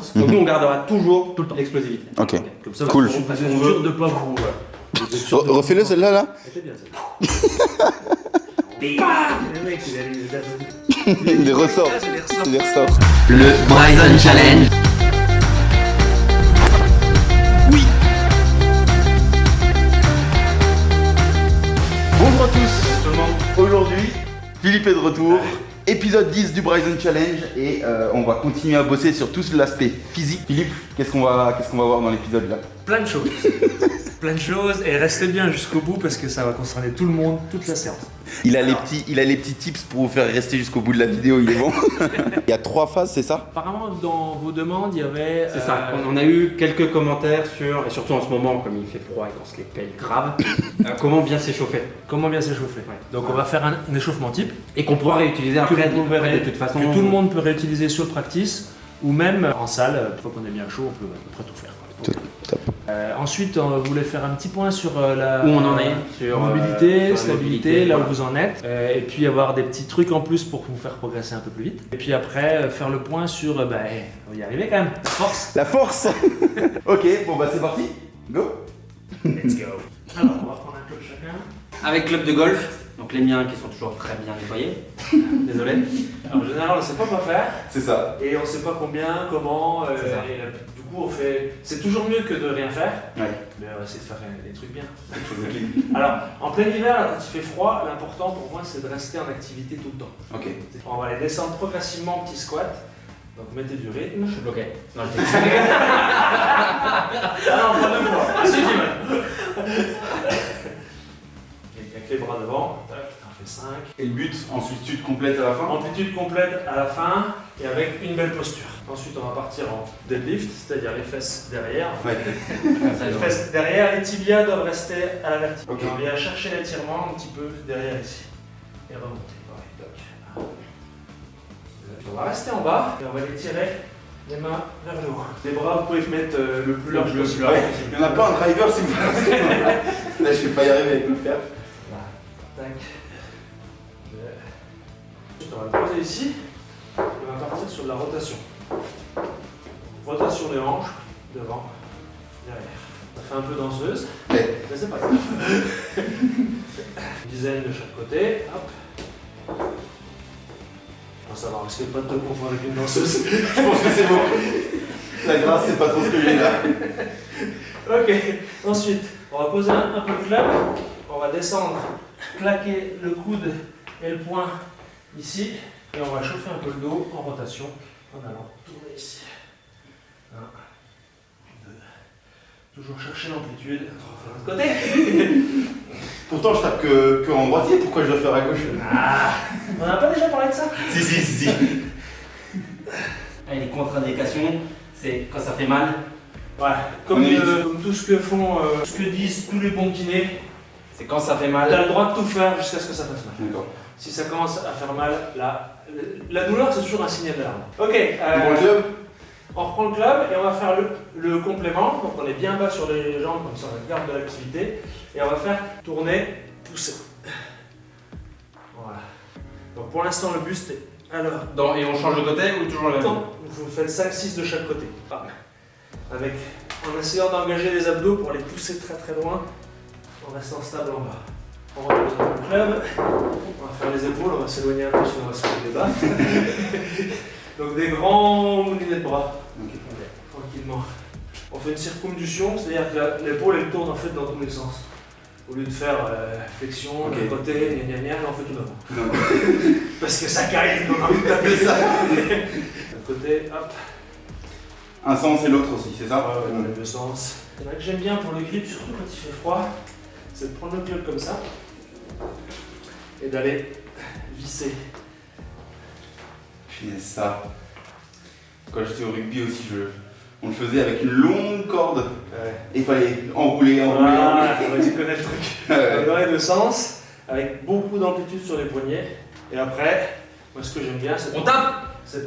puissance. Donc nous on gardera toujours Tout le temps. l'explosivité. Ok. Comme ça, Cool. on fait ce qu'on Vous veut. êtes sûr de pas vous. Vous êtes sûr de- Refais-le celle-là là. Elle était bien celle-là. Le mec, il a Les ressorts. Ah, c'est les ressorts. Les ressorts. Le Bryson Challenge. Bonjour à tous tout le monde. Aujourd'hui, Philippe est de retour. Épisode 10 du Bryson Challenge et on va continuer à bosser sur tout l'aspect physique. Philippe, qu'est-ce qu'on va voir dans l'épisode là? Plein de choses. Plein de choses et restez bien jusqu'au bout parce que ça va concerner tout le monde, toute la séance. Il a les petits tips pour vous faire rester jusqu'au bout de la vidéo, il est bon. Il y a 3 phases, c'est ça? Apparemment, dans vos demandes, il y avait. C'est ça, on a eu quelques commentaires sur, et surtout en ce moment, comme il fait froid et qu'on se les pèle grave, comment bien s'échauffer. Comment bien s'échauffer. Ouais. Donc, on va faire un échauffement type Et qu'on pourra réutiliser que après, vous verrez, de toute façon. que tout le monde peut réutiliser sur le practice ou même en salle. Une fois qu'on est bien chaud, on peut à peu près tout faire. Top. Ensuite, on voulait faire un petit point sur la Où on en est sur mobilité, sur la stabilité, mobilité, là où voilà. vous en êtes, et puis avoir des petits trucs en plus pour vous faire progresser un peu plus vite. Et puis après, faire le point sur, on va y arriver quand même, force. La force. Ok, bon bah c'est parti. Go. Let's go. Alors, on va prendre un club chacun. Avec club de golf, donc les miens qui sont toujours très bien nettoyés. Désolé. Alors, en général, on ne sait pas quoi faire, C'est ça. et on ne sait pas combien, comment, C'est ça. et du coup, on fait. C'est toujours mieux que de rien faire, Ouais. mais on va essayer de faire des trucs bien. Alors, en plein hiver, là, quand il fait froid, l'important pour moi, c'est de rester en activité tout le temps. Ok. On va aller descendre progressivement en petit squat. Donc mettez du rythme. Je suis bloqué. Non, je Ah non, pas deux fois. Suffit maintenant. Avec les bras devant. Tac, on fait 5. Et le but, ensuite tu te complètes à la fin. Amplitude complète à la fin et avec une belle posture. Ensuite, on va partir en deadlift, c'est-à-dire les fesses derrière. Ouais. Les fesses derrière, les tibias doivent rester à la verticale. Ok. Et on vient chercher l'étirement un petit peu derrière ici. Et remonter. Pareil, toc. On va rester en bas et on va les tirer les mains vers le haut. Les bras, vous pouvez mettre le plus large possible. Ouais. Il y en a pas un driver si vous voulez. Là je vais pas y arriver avec le fer. Là. Tac. Ensuite, on va le poser ici. Et on va partir sur de la rotation. Rotation des hanches, devant, derrière. Ça fait un peu danseuse, Ouais. mais c'est pas grave. Une dizaine de chaque côté. Hop. On va savoir, risquer de pas te confondre avec une danseuse. Je pense que c'est bon. La grâce c'est pas trop ce que j'ai là. Ok, ensuite, on va poser un peu le club, on va descendre, claquer le coude et le poing ici, et on va chauffer un peu le dos en rotation, en allant tourner ici. 1, 2, toujours chercher l'amplitude, on va faire de l'autre côté. Pourtant je tape que en droitier, pourquoi je dois faire à gauche? Ah, on n'a pas déjà parlé de ça? Si. Les contre-indications, c'est quand ça fait mal. Ouais, comme, On évite. comme tout ce que font, ce que disent tous les bons kinés, C'est quand ça fait t'as mal. le droit de tout faire jusqu'à ce que ça fasse mal. D'accord. Si ça commence à faire mal, la douleur c'est toujours un signal d'alarme. Ok, Bon le club. on reprend le club et on va faire le complément. Donc on est bien bas sur les jambes, comme ça on garde de l'activité. Et on va faire tourner, pousser. Voilà. Donc pour l'instant le buste est alors. Et on change de côté ou toujours le même? Non, vous faites 5-6 de chaque côté. Avec, en essayant d'engager les abdos pour les pousser très très loin, en restant stable en bas. On repose un peu le club, on va faire les épaules, on va s'éloigner un peu sinon on va se faire des bas. Donc des grands moulinets de bras. Ok. Tranquillement. On fait une circonduction, c'est-à-dire que l'épaule elle tourne en fait dans tous les sens. Au lieu de faire flexion, Ok. d'un côté, gna gna gna, là, on fait tout d'un coup. Non. Parce que ça caille, on a envie de taper ça. D'un côté, hop. Un sens et l'autre aussi, c'est ça? Ouais, dans les deux sens. Il y en a que j'aime bien pour le grip, surtout quand il fait froid, c'est de prendre le club comme ça et d'aller visser. Punaise, ça. Quand j'étais au rugby aussi, on le faisait avec une longue corde. Et il fallait enrouler. Voilà, tu connais le truc. Ouais. Dans les deux sens, avec beaucoup d'amplitude sur les poignets. Et après, moi ce que j'aime bien, c'est On tape. de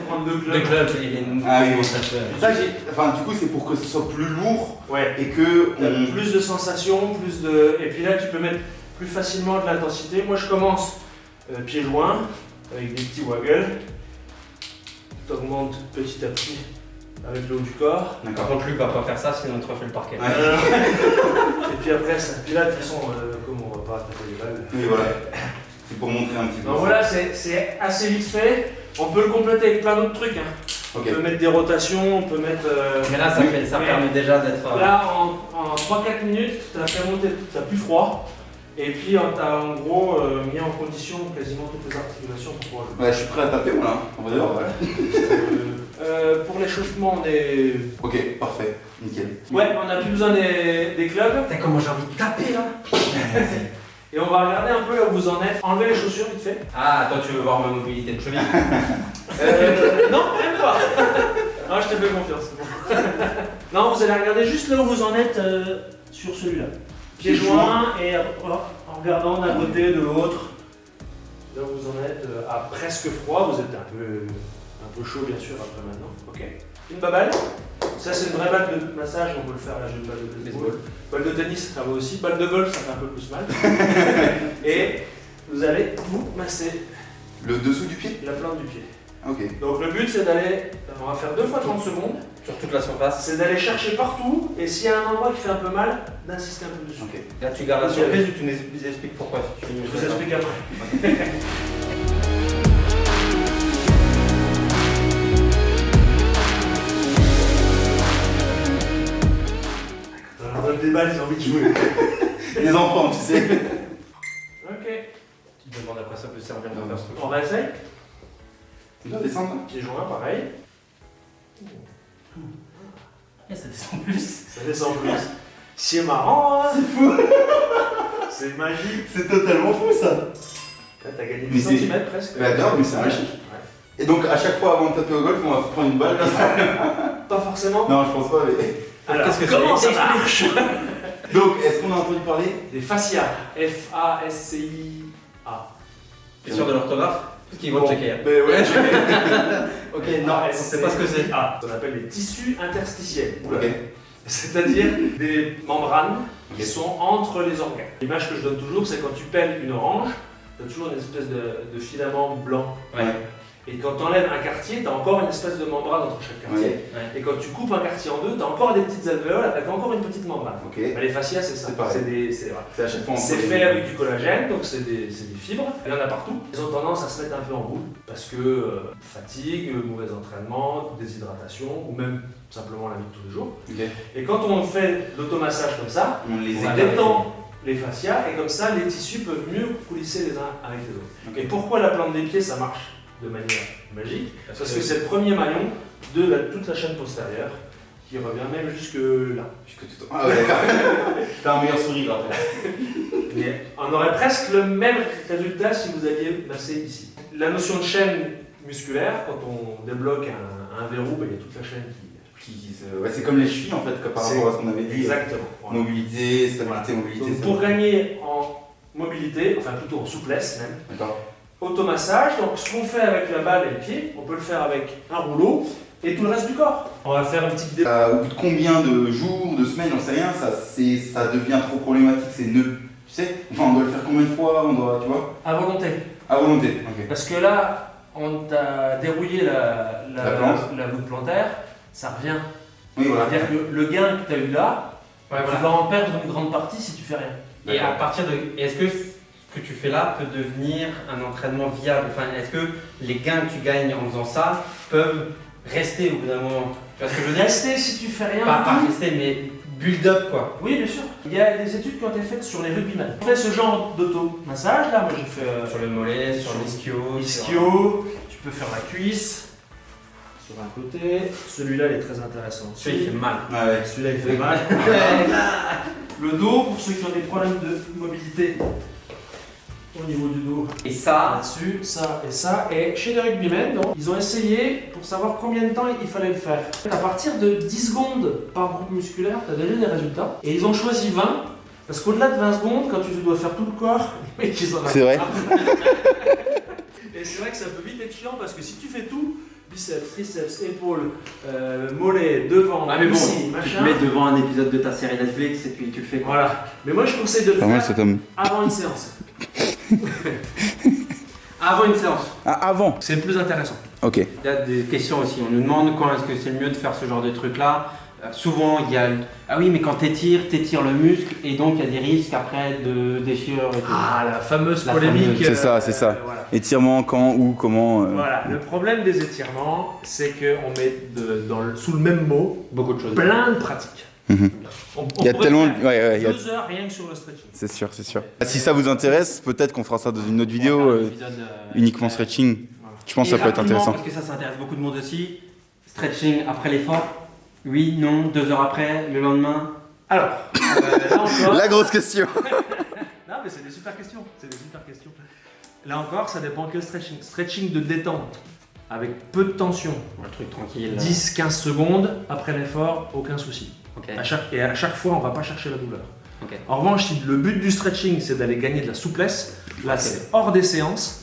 prendre deux clubs. Le club, il est Ah oui, bon. ça fait. Ça, enfin, du coup, c'est pour que ce soit plus lourd Ouais. et que on... Plus de sensations, plus de. Et puis là, tu peux mettre plus facilement de l'intensité. Moi, je commence pieds joints, avec des petits waggles. tu augmentes petit à petit avec le haut du corps. Par contre, Luc va pas faire ça, sinon il te refait le parquet. Et puis après, ça. Puis là, de toute façon, comme on va pas taper les balles. Oui, voilà. C'est pour montrer un petit peu. Donc voilà, c'est assez vite fait. On peut le compléter avec plein d'autres trucs. Hein. On peut mettre des rotations, on peut mettre. Mais là, ça permet déjà d'être. Là, en 3-4 minutes, tu as fait monter, tu plus froid. Et puis, tu as en gros mis en condition quasiment toutes les articulations pour pouvoir le. Ouais, je suis prêt à taper, voilà. On va dehors. Pour l'échauffement, on est. Ok, parfait. Nickel. Ouais, on n'a plus besoin des clubs. T'as comment j'ai envie de taper là. Et on va regarder un peu là où vous en êtes. Enlevez les chaussures vite fait. Ah, toi tu veux voir ma mobilité de cheville. Non, même pas. Non, je te fais confiance, c'est bon. Non, vous allez regarder juste là où vous en êtes sur celui-là. Pieds joints et en regardant d'un côté, de l'autre. Là où vous en êtes à presque froid, vous êtes un peu chaud bien sûr après maintenant. Ok. Une balle. Ça c'est une vraie balle de massage, on peut le faire là, j'ai une balle de baseball. Balle de tennis, ça va aussi. Balle de golf, ça fait un peu plus mal. Et vous allez vous masser Le dessous du pied? la plante du pied. Ok. Donc le but c'est d'aller, on va faire 2 fois 30 secondes, Sur toute la surface. c'est d'aller chercher partout et s'il y a un endroit qui fait un peu mal, d'insister un peu dessus. Ok. Là tu gardes la surprise ou tu nous expliques pourquoi si tu Je vous explique après. On donne des balles, j'ai envie de jouer. Les enfants, tu sais. Ok. Tu te demandes après ça peut servir de faire ce truc. On réessaye. Tu dois descendre là? Pieds joints, pareil. Et ça descend plus. Ça descend plus. C'est marrant, hein. C'est fou. C'est magique. C'est totalement fou ça. Là, t'as gagné Mais 10 c'est- cm presque. Bah grave, mais c'est magique. Et donc à chaque fois avant de taper au golf, on va prendre une balle comme ça. Pas forcément. Non, je pense pas, mais. Alors, Qu'est-ce que comment c'est? ça marche? Donc, est-ce qu'on a entendu parler? Des fascias. F-A-S-C-I-A. T'es sûr de l'orthographe? Parce qu'ils vont Bon. checker. Hein. Mais ouais, Ok, non, on sait pas ce que c'est. Ah, on appelle les tissus interstitiels. Ok. C'est-à-dire des membranes Ok. qui sont entre les organes. L'image que je donne toujours, c'est quand tu pèles une orange, tu as toujours une espèce de filament blanc. Ouais. Et quand tu enlèves un quartier, tu as encore une espèce de membrane entre chaque quartier. Ouais. Et quand tu coupes un quartier en deux, tu as encore des petites alvéoles avec encore une petite membrane. Ok. Bah, les fascias, c'est ça. C'est pareil. Voilà. C'est à chaque fois C'est entre les fait deux. avec du collagène, donc c'est des fibres. Il y en a partout. Ils ont tendance à se mettre un peu en boule parce que fatigue, mauvais entraînement, déshydratation ou même simplement la vie de tous les jours. Ok. Et quand on fait l'automassage comme ça, On les on écarte. détend les fascias et comme ça les tissus peuvent mieux coulisser les uns avec les autres. Ok. Et pourquoi la plante des pieds ça marche de manière magique? Parce que c'est le premier maillon de toute la chaîne postérieure qui revient même jusque là. Ah ouais, d'accord. T'as un meilleur sourire en fait. Mais on aurait presque le même résultat si vous alliez masser ici. La notion de chaîne musculaire, quand on débloque un verrou, ben, il y a toute la chaîne qui... Ouais, c'est comme les chevilles en fait, par C'est- rapport à ce qu'on avait dit. Exactement. Voilà. Mobilité, stabilité, Voilà. mobilité. Donc, pour gagner en mobilité, enfin plutôt en souplesse même, D'accord. automassage, donc ce qu'on fait avec la balle et le pied, on peut le faire avec un rouleau et tout le reste du corps. On va faire une petite vidéo. Au bout de combien de jours, de semaines, j'en sais rien, ça devient trop problématique, c'est nœud. Tu sais? Enfin, on doit le faire combien de fois? On doit, tu vois? À volonté. À volonté. Ok. Parce que là, on t'a dérouillé la plante. la voûte plantaire, ça revient. Oui, voilà. C'est-à-dire que le gain que tu as eu là, Ouais, tu voilà. vas en perdre une grande partie si tu fais rien. Et à partir de. Est-ce que ce que tu fais là peut devenir un entraînement viable? Enfin, est-ce que les gains que tu gagnes en faisant ça peuvent rester au bout d'un moment? Tu vois ce que je veux dire? Rester si tu fais rien. Pas du tout. rester, mais build up quoi. Oui, bien sûr. Il y a des études qui ont été faites sur les rugbymen. On fait ce genre d'auto-massage. Là, moi j'ai fait Sur le mollet, sur l'ischio. ischio, tu peux faire la cuisse sur un côté. Celui-là, il est très intéressant. Celui-là il fait mal. Ah ouais. Celui-là, il fait mal. Le dos, pour ceux qui ont des problèmes de mobilité au niveau du dos, Et ça, là-dessus, ça et ça. Et chez les rugbymen, donc, ils ont essayé pour savoir combien de temps il fallait le faire. À partir de 10 secondes par groupe musculaire, tu as déjà des résultats. Et ils ont choisi 20, parce qu'au-delà de 20 secondes, quand tu dois faire tout le corps, les mecs, ils en ont C'est vrai. Et c'est vrai que ça peut vite être chiant, parce que si tu fais tout, biceps, triceps, épaules, mollets, devant, Ah mais bon, ici, tu te machin. mets devant un épisode de ta série Netflix et puis tu le fais quoi. Voilà. Mais moi, je conseille de le faire cet homme. avant une séance. Avant une séance. Ah, avant. C'est le plus intéressant. Ok. Il y a des questions aussi. On nous demande quand est-ce que c'est le mieux de faire ce genre de truc-là. Souvent, il y a ah oui, mais quand t'étires le muscle et donc il y a des risques après de déchirure et tout. Ah, la fameuse La polémique. C'est ça, c'est ça. Voilà. Étirement, quand, où, comment Voilà. Le problème des étirements, c'est qu'on met sous le même mot Beaucoup de choses. plein de pratiques. Mhm. Il y a pourrait tellement... faire Ouais, il y a... 2 heures rien que sur le stretching. C'est sûr, c'est sûr. Si ça vous intéresse, peut-être qu'on fera ça dans une autre On va vidéo, faire un épisode, uniquement stretching. Voilà. Je pense que ça peut être rapidement, intéressant. Parce que ça intéresse beaucoup de monde aussi. Stretching après l'effort. Oui, non, 2 heures après, le lendemain. Alors, là encore. La grosse question. Non, mais c'est des super questions. Là encore, ça dépend que stretching. Stretching de détente, avec peu de tension. Un truc tranquille. 10-15 secondes après l'effort, aucun souci. Ok. Et à chaque fois, on va pas chercher la douleur. Ok. En revanche, si le but du stretching, c'est d'aller gagner de la souplesse, là, c'est hors des séances.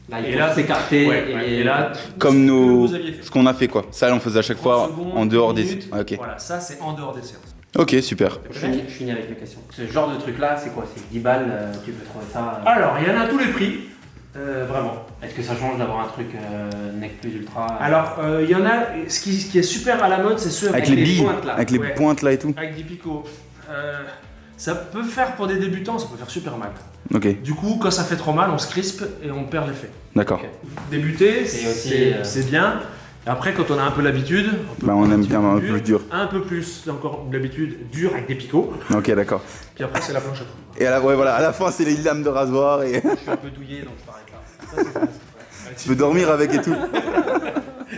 Là, il Et faut là, s'écarter. Et là, Comme ce que nos... vous aviez fait. ce qu'on a fait quoi. Ça, on faisait à chaque 30 fois secondes, en dehors 10 des... minutes. Ah, ok. Voilà, ça, c'est en dehors des séances. Ok, super. Je finis avec les questions. Ce genre de truc là, c'est quoi? C'est 10 balles, tu peux trouver ça. Alors, il y en a à tous les prix. Vraiment. Est-ce que ça change d'avoir un truc Nec Plus Ultra Alors, il y en a, ce qui est super à la mode, c'est ceux Avec Avec les les billes, pointes, là. avec les Ouais. pointes là et tout. avec des picots. Ça peut faire pour des débutants, ça peut faire super mal. Ok, Du coup, quand ça fait trop mal, on se crispe et on perd l'effet. d'accord. Ok. Débuter, Et aussi, c'est bien. Et après, quand on a un peu l'habitude, Bah, on aime bien un peu plus dur. Un peu plus, encore d'habitude, dur avec des picots. Ok, d'accord. Puis après, c'est la planche à trous. Et ouais, voilà, à la fin, c'est les lames de rasoir et Je suis un peu douillé donc je t'arrête là. tu peux dormir avec et tout.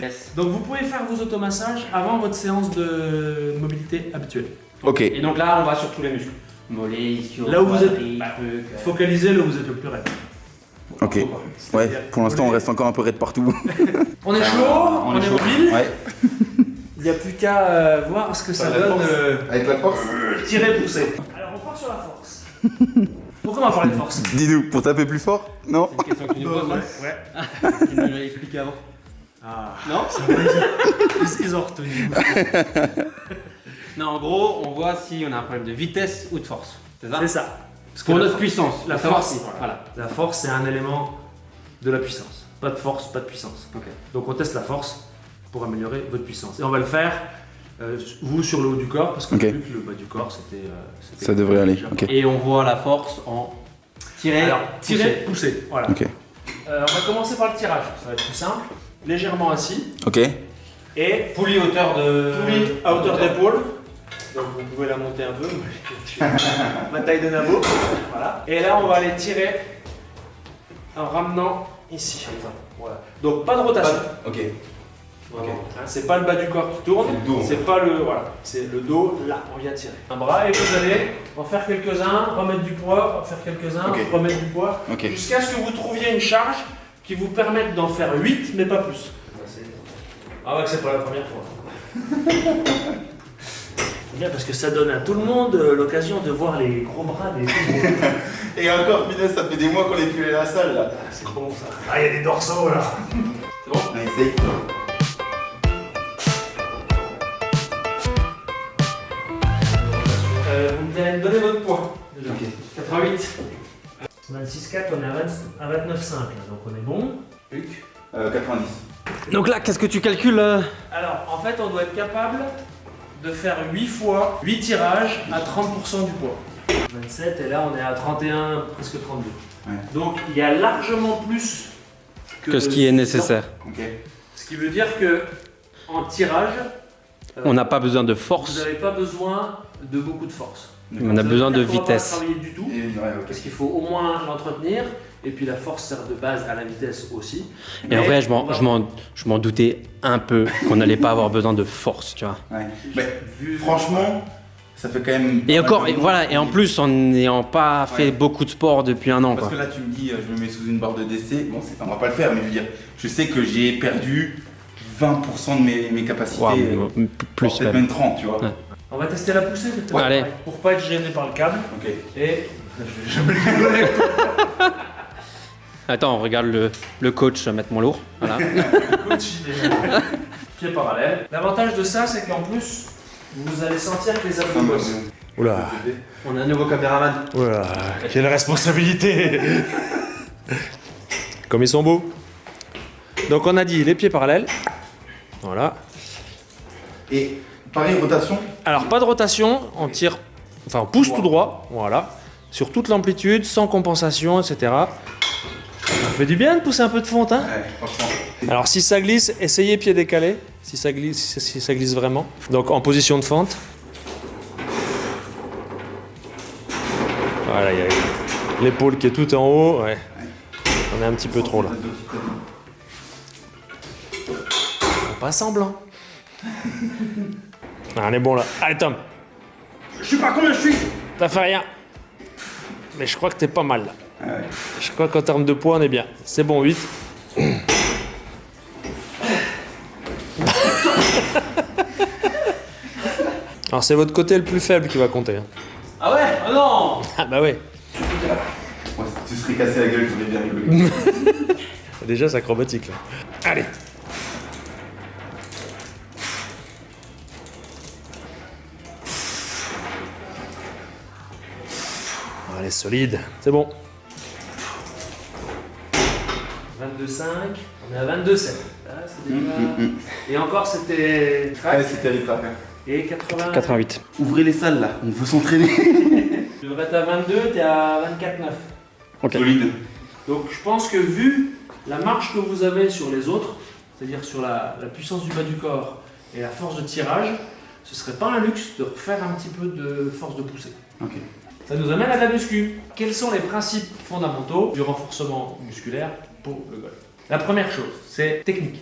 Yes. Donc, vous pouvez faire vos automassages avant votre séance de mobilité habituelle. Ok, Et donc là, on va sur tous les muscles. Mollets, ischio, Là où vous êtes- quadri, bah, truc, Focalisez là où vous êtes le plus raide. ok. Ouais, pour l'instant, on reste encore un peu raide partout. On est chaud, on est chaud. mobile. Ouais. Il n'y a plus qu'à voir ce que ça la donne. force. Avec la force Tirer, pousser. Alors, on part sur la force. Pourquoi on va parler de force? Dis-nous, pour taper plus fort Non C'est une question que tu nous poses là Ouais. Tu nous l'as expliqué avant. Ah. Non Qu'est-ce qu'ils ont retenu? Non, en gros, on voit si on a un problème de vitesse ou de force. C'est ça C'est ça. Parce que Pour la notre for- puissance. la Faut savoir force, si- Voilà. La force, c'est un élément de la puissance. Pas de force, pas de puissance. Ok. Donc on teste la force pour améliorer votre puissance. Et on va le faire, vous, sur le haut du corps, parce qu'on Ok. a vu que le bas du corps, c'était... Ça devrait aller, déjà ok. Et on voit la force en tirer, Alors, pousser. tirer, pousser. Voilà. Ok. On va commencer par le tirage. Ça va être plus simple. Légèrement assis. Ok. Et Poulie hauteur de. poulie à hauteur d'épaule. Donc vous pouvez la monter un peu. Moi, j'ai ma taille de nabo. Voilà. Et là, on va aller tirer en ramenant ici. Voilà. Donc pas de rotation. Ok. Vraiment. Hein, c'est pas le bas du corps qui tourne. C'est le dos. C'est pas le. Voilà. C'est le dos. Là, on vient tirer. Un bras et vous allez en faire quelques-uns, remettre du poids, en faire quelques-uns, Ok. remettre du poids. Ok. Jusqu'à ce que vous trouviez une charge qui vous permette d'en faire 8, mais pas plus. Ah ouais, que c'est pas la première fois. C'est bien parce que ça donne à tout le monde l'occasion de voir les gros bras des Et encore, Pinès, ça fait des mois qu'on est plus allé à la salle là. C'est bon ça. Ah, il y a des dorsaux là. C'est bon On essaye. Vous allez me donner votre poids. Déjà. Ok. 88. 26,4, on est à 29,5 là, donc on est bon. 90. Donc là, qu'est-ce que tu calcules Alors, en fait, on doit être capable de faire 8 fois 8 tirages à 30% du poids. 27 et là on est à 31, presque 32. Ouais. Donc il y a largement plus Que ce qui est nécessaire. Ok. Ce qui veut dire que en tirage, On n'a pas besoin de vous force. n'avez pas besoin de beaucoup de force. On a Ça besoin veut de dire qu'on va vitesse. pas travailler du tout, Et, ouais, ok. parce qu'il faut au moins l'entretenir, et puis la force sert de base à la vitesse aussi. Et en Mais vrai, on va- je m'en doutais un peu qu'on n'allait pas avoir besoin de force, tu vois. Ouais. Mais franchement, ça fait quand même. Et pas mal encore, de et mois. voilà, et en plus en n'ayant pas fait Ouais. beaucoup de sport depuis un an, Parce quoi. que là, tu me dis, je me mets sous une barre de décès. Bon, on va pas le faire, mais je veux dire, je sais que j'ai perdu 20% de mes capacités. Waouh, plus Peut-être même. même 30, tu vois. Ouais. On va tester la poussée peut-être. Ouais, allez. Pour pas être gêné par le câble. Ok. Et je vais jamais rigoler avec toi. Attends, on regarde le coach mettre mon lourd. Voilà. Coach, il est pied parallèle. L'avantage de ça, c'est qu'en plus, vous allez sentir que les abdos bossent. Oula, On a un nouveau caméraman. oula, quelle responsabilité. Comme ils sont beaux. Donc on a dit les pieds parallèles. Voilà. Et pareil, rotation. Alors pas de rotation, on tire, enfin on pousse tout droit, voilà. Sur toute l'amplitude, sans compensation, etc. Ça fait du bien de pousser un peu de fonte, hein. Ouais, franchement. Alors si ça glisse, essayez pied décalé, si ça glisse vraiment. Donc en position de fente. Voilà, il y a l'épaule qui est tout en haut, ouais. On est un petit peu trop là. Pas semblant. Ah, on est bon là. Allez Tom, Je sais pas combien je suis. t'as fait rien. Mais je crois que t'es pas mal là. Ah ouais. Je crois qu'en termes de poids, on est bien. C'est bon, 8. Alors c'est votre côté le plus faible qui va compter. Hein. Ah ouais? Oh non! Ah bah ouais. Moi, si tu serais cassé la gueule, j'aurais bien rigolé. Déjà c'est acrobatique là. Allez. Allez, solide. C'est bon. 22,5. On est à 22,7. Là, c'est déjà... Et encore, c'était... Ouais, c'était ripa. Et 80... 88. Ouvrez les salles là, on veut s'entraîner. Tu devrais être à 22, t'es à 24,9. Ok. Solide. Donc je pense que vu la marge que vous avez sur les autres, c'est-à-dire sur la puissance du bas du corps et la force de tirage, ce serait pas un luxe de refaire un petit peu de force de poussée. Ok. Ça nous amène à la muscu. Quels sont les principes fondamentaux du renforcement musculaire pour le golf? La première chose, c'est technique.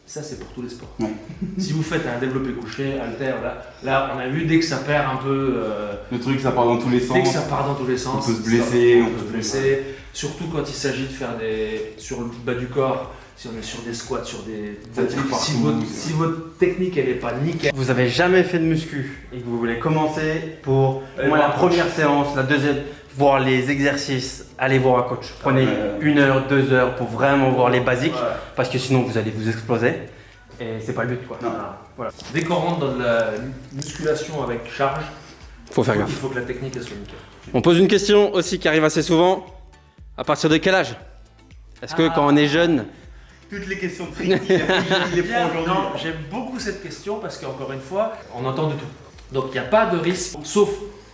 Ça, c'est pour tous les sports. Ouais. Si vous faites un développé couché, halter, là, on a vu dès que ça perd un peu... Le truc, ça part dans tous les sens. Dès que ça part dans tous les sens, On peut se blesser, on peut se blesser. Surtout quand il s'agit de faire sur le bas du corps, si on est sur des squats, sur des... Ça tire si, partout, si votre technique elle est pas nickel. Vous avez jamais fait de muscu et que vous voulez commencer pour Allez moi, voir la un coach. première séance, la deuxième, voir les exercices, allez voir un coach. Prenez 1 heure, 2 heures pour vraiment voir les basiques Ouais. parce que sinon vous allez vous exploser et c'est pas le but quoi. Non. Voilà. Dès qu'on rentre dans de la musculation avec charge, Faut faire il gaffe. faut que la technique elle soit nickel. On pose une question aussi qui arrive assez souvent. À partir de quel âge? Est-ce que quand on est jeune, Toutes les questions tricky, il les prend aujourd'hui. Non, j'aime beaucoup cette question parce qu'encore une fois, on entend de tout. Donc il n'y a pas de risque, sauf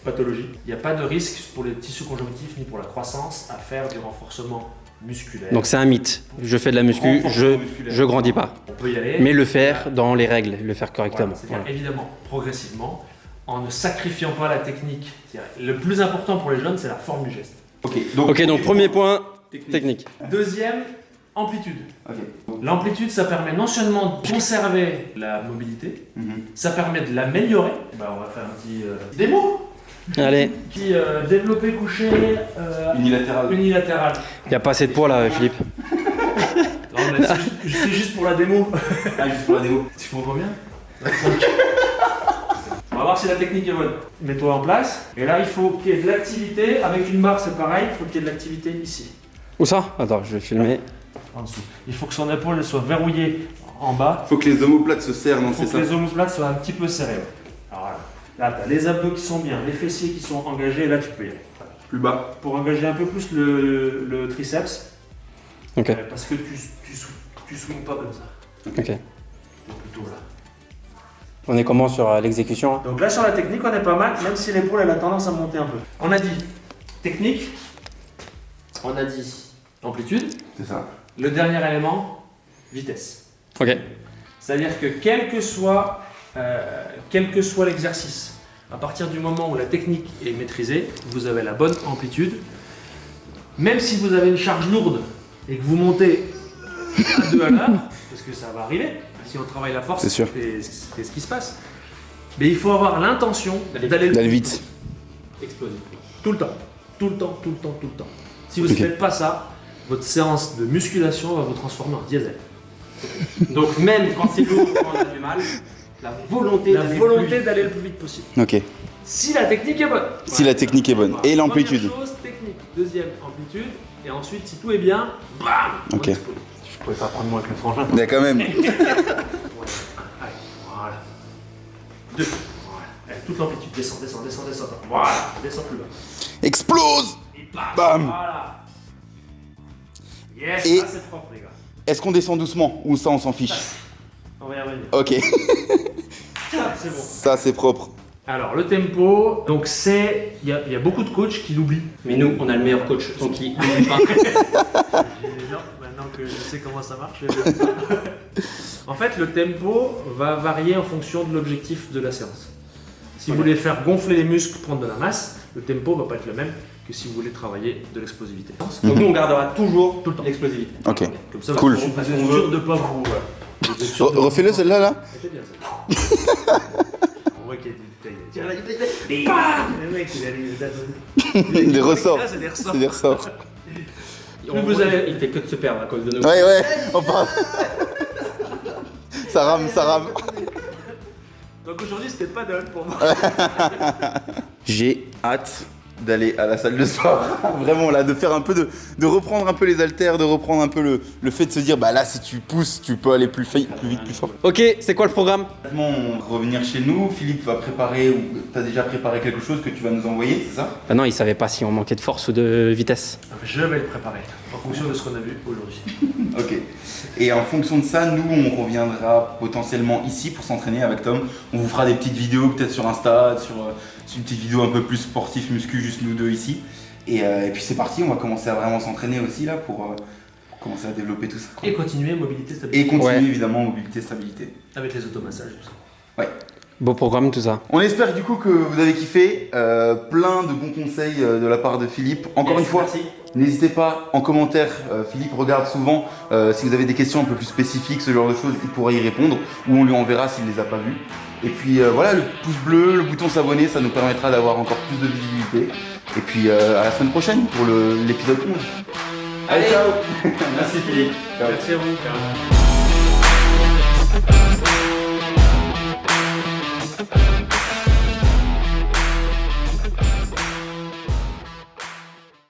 pathologie, il n'y a pas de risque pour les tissus conjonctifs ni pour la croissance à faire du renforcement musculaire. donc c'est un mythe. Je fais de la muscu, Renforcement musculaire. je grandis pas. On peut y aller. Mais le faire dans les règles, le faire correctement. Voilà, c'est-à-dire Voilà. évidemment progressivement, en ne sacrifiant pas la technique. C'est-à-dire, le plus important pour les jeunes, c'est la forme du geste. Ok, donc premier point, technique. Deuxième, amplitude. Ok. L'amplitude, ça permet non seulement de conserver la mobilité, Mhm. ça permet de l'améliorer. Bah, on va faire un petit démo. Allez, Qui développé couché Unilatéral. unilatéral. il n'y a pas assez de poids là, Philippe. Non, mais c'est juste pour la démo. Ah, juste pour la démo. Tu comprends bien? On va voir si la technique est bonne. Mets-toi en place. Et là, il faut qu'il y ait de l'activité. Avec une barre, c'est pareil. Il faut qu'il y ait de l'activité ici, Où ça? Attends, je vais filmer. en dessous. Il faut que son épaule elle soit verrouillée en bas. Faut que les omoplates se serrent, non, Il faut c'est que ça? les omoplates soient un petit peu serrées. Ouais. Alors là, tu as les abdos qui sont bien, les fessiers qui sont engagés. Et là, tu peux y aller. Voilà. Plus bas. Pour engager un peu plus le triceps. Ok. Parce que tu swings pas comme ça. Ok. Plutôt là. On est comment sur l'exécution? Donc là sur la technique on est pas mal, même si l'épaule elle a tendance à monter un peu. On a dit technique, on a dit amplitude, C'est ça. le dernier élément, vitesse. Ok. C'est-à-dire que quel que soit l'exercice, à partir du moment où la technique est maîtrisée, vous avez la bonne amplitude. Même si vous avez une charge lourde et que vous montez à 2 à l'heure, parce que ça va arriver, si on travaille la force, C'est sûr. c'est ce qui se passe. Mais il faut avoir l'intention d'aller D'aller vite. exploser. Tout le temps. Tout le temps, tout le temps, tout le temps. Si vous ne Ok. faites pas ça, votre séance de musculation va vous transformer en diesel. Donc même quand c'est lourd, quand on a du mal, la volonté La d'aller volonté plus vite. d'aller le plus vite possible. Ok. Si la technique est bonne. Si la technique est bonne. Voilà. Et l'amplitude. Première chose, technique. Deuxième, amplitude. Et ensuite, si tout est bien, bam, on Ok. explose. Je pouvais pas prendre moins que le frangin. Mais quand même. Allez, voilà. 2. Voilà. Allez, toute l'amplitude. Descends, descends, descends, descends. Voilà. Descends plus bas. Explose. Et bam. Bam. Voilà. Yes, Et- là c'est propre les gars. Est-ce qu'on descend doucement ou ça on s'en fiche? On va y revenir. Ok, C'est bon. ça c'est propre. Alors, le tempo, donc c'est. Il y a beaucoup de coachs qui l'oublient. Mais nous, on a le meilleur coach, donc il n'oublie pas. Non, maintenant que je sais comment ça marche. En fait, le tempo va varier en fonction de l'objectif de la séance. Si vous voulez faire gonfler les muscles, prendre de la masse, le tempo va pas être le même que si vous voulez travailler de l'explosivité. Donc nous, on gardera toujours Tout le temps. l'explosivité. Ok, Comme ça, Cool. vous êtes sûr de pas vous. Vous êtes sûr de- refais-le celle-là là. C'était bien ça. On voit qu'il y a des détails. Le mec, il a Des ressorts. Ah, c'est des ressorts. C'est des ressorts. On vous avez- Il fait que de se perdre à cause de nous. Ouais, on parle. Ça rame, ça rame. Donc aujourd'hui, c'était pas dole pour moi. J'ai hâte d'aller à la salle de sport. Vraiment là, de faire un peu de reprendre un peu les haltères, de reprendre un peu le fait de se dire bah là si tu pousses, tu peux aller plus vite, plus fort. Ok, c'est quoi le programme? On va revenir chez nous, Philippe va préparer ou t'as déjà préparé quelque chose que tu vas nous envoyer, c'est ça? Bah non, il savait pas si on manquait de force ou de vitesse. Je vais le préparer en fonction de ce qu'on a vu aujourd'hui. Ok. Et en fonction de ça, nous on reviendra potentiellement ici pour s'entraîner avec Tom. On vous fera des petites vidéos peut-être sur Insta, sur une petite vidéo un peu plus sportif, muscu, juste nous deux ici. Et puis c'est parti, on va commencer à vraiment s'entraîner aussi là pour commencer à développer tout ça. Et continuer mobilité stabilité. Et continuer Ouais. évidemment mobilité, stabilité. Avec les automassages et tout ça. Ouais. Beau programme, tout ça. On espère du coup que vous avez kiffé, plein de bons conseils de la part de Philippe. Encore une fois, Merci. n'hésitez pas en commentaire, Philippe regarde souvent, si vous avez des questions un peu plus spécifiques, ce genre de choses, il pourra y répondre ou on lui enverra s'il ne les a pas vues. Et puis voilà, le pouce bleu, le bouton s'abonner, ça nous permettra d'avoir encore plus de visibilité. Et puis à la semaine prochaine pour l'épisode 11. Allez, ciao. Merci Philippe. Ciao. Merci à vous. Ciao.